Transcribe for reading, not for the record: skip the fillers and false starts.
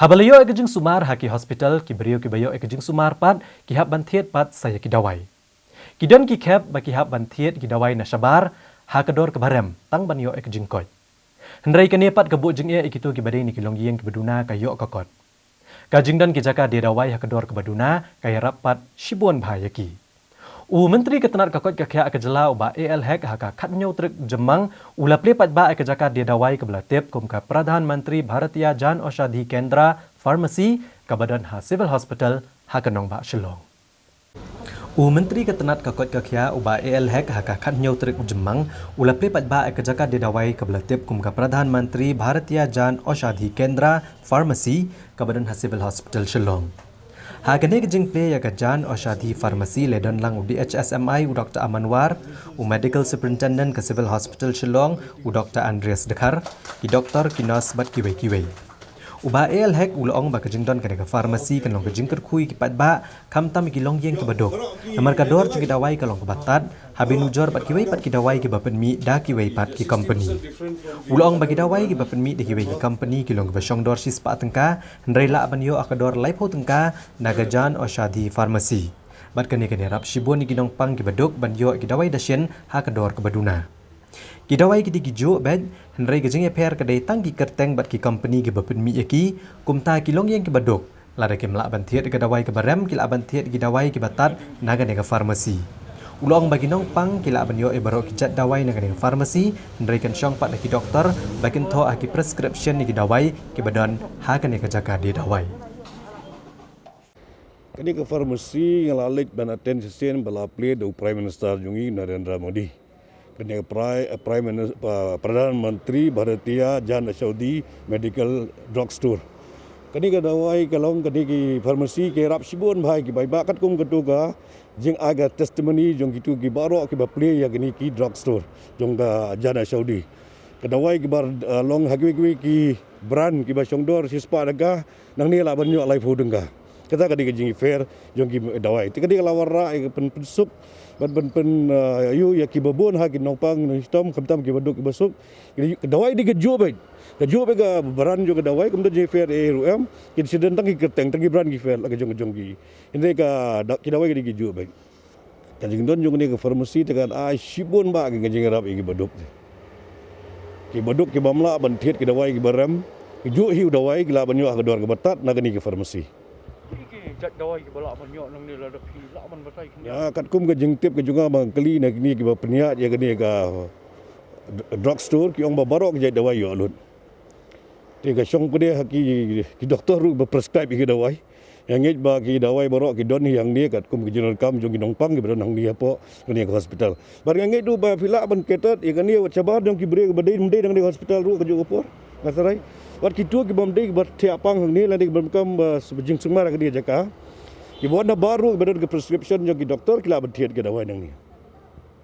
Habalayo ekajing sumar haki hospital ki beriyo ki bayo ekajing sumar pat ki hab bantiet pat saya ki dawai. Kidon ki khep ba ki hab bantiet ki dawai na sabar hakador ke barem tang banyo ekajing koy. Hendrai kani pat kebu jing e ikitu ki badai ni ki longyeng ki baduna kayo kokot. Kajing dan ki jaka dia dawai hakador ke baduna kaya rapat shibon bahaya ki. Menteri ketenar kakot kakya akajela uba AL hek haka katnyo truk jemang ula plepat ba akajaka dia dawai ke belatip kum ka Pradhan Menteri Bharatiya Jan Aushadhi Kendra Pharmacy ke badan ha Civil Hospital hakanong ba Shillong. Menteri ketenar kakot kakya uba AL hek haka katnyo truk jemang ula plepat ba akajaka dia dawai ke belatip kum ka Pradhan Menteri Bharatiya Jan Aushadhi Kendra Pharmacy ke badan ha Civil Hospital Shillong. Hagane kejing play ya Jan Aushadhi Pharmacy ledon lang DHSMI Dr. Amanwar, Medical Superintendent ke Civil Hospital Shillong Dr. Andreas Dekhar, Dr. Kinos Bat Kiwei. Uba AL hek ulong ba kejing don ke pharmacy kan long kejing kerkui kipat ba kam tam ki long yeng ke badok. Namar kador ki dawai ka long ke batat, habin ujor pat kiwei pat ki dawai ki bapen mi da kiwei pat ki company. Ulong bagi dawai ki bapen mi da kiwei ki company ki long ke basyong dor sis pa tengka, hendrai la banyo akador laipo tengka naga Jan Aushadhi Pharmacy. Bat kani rap shibon ni ginong pang ki badok banyo ki dawai dasyen hakador ke baduna. Kidawai ki digijo bed hendrai gejing eper kedai tang ki kerteng bat ki company ki bapen mi yaki kumta ki long yang ki badok lada ki melak bantiet ki dawai ki barem ki la bantiet ki dawai ki batat naga nega pharmacy ulong bagi nong pang ki la banyo e barok ki jat dawai naga nega pharmacy hendrai kan syong pat ki doktor bakin tho aki prescription ni ki dawai ki badan ha kan nega jaga di dawai kini ke pharmacy ngalalit ban attention bala play do Prime Minister Jungi Narendra Modi. Kini Prime Minister Perdana Menteri Bharatiya Jan Aushadhi Medical Drugstore. Kini ke dawai kalong kini ki pharmacy ke rap sibon bhai ki bai bakat kum ketuga jing aga testimony jong gitu ki baro ki ba play ya kini ki drugstore jong ga Jan Aushadhi. Kedawai ki bar long hagwi ki brand ki ba songdor sispa daga nang ni la banyo live hudengga. Kita kadi jing fair jong ki dawai. Kadi kalawara pen sup pen ayu ya ki babon ha ki nopang no hitam kamtam ki baduk ki basuk dawai di gejo bai ga baran jo dawai kum de fair rum ki siden tang ki kerteng tang ki brand ki fair la jong ki inde ka ki dawai di gejo bai ka jing don jong ni ke pharmacy tekan ai shibon ba ki jing rap ki baduk ki bamla ban thiet ki dawai ki baram ki jo hiu dawai ki la banyo ka dor ka batat na ni ke pharmacy jat dawai ke balak banyak nang ni la dak hilak man basai ya kat kum ke jengtip ke juga bang keli nak ni ke peniat ya kini ke drugstore ki ong barok je dawai yo alut ti ke song pede ki doktor ru prescribe ki dawai yang ngej ba ki dawai barok ki don yang ni kat kum ke general kam jong nong pang ki nang ni apo kini ke hospital bar yang ngej du ba filak ban ketat ya kini cabar jong ki bre ke bedai mendai nang di hospital ru ke jo por masarai wat kitu ki bomdei ber tiapang ni la dik berkam sebejing sumar ke dia jaka ki bona baru bedon ke prescription jo ki doktor ki la betiet ke dawai nang ni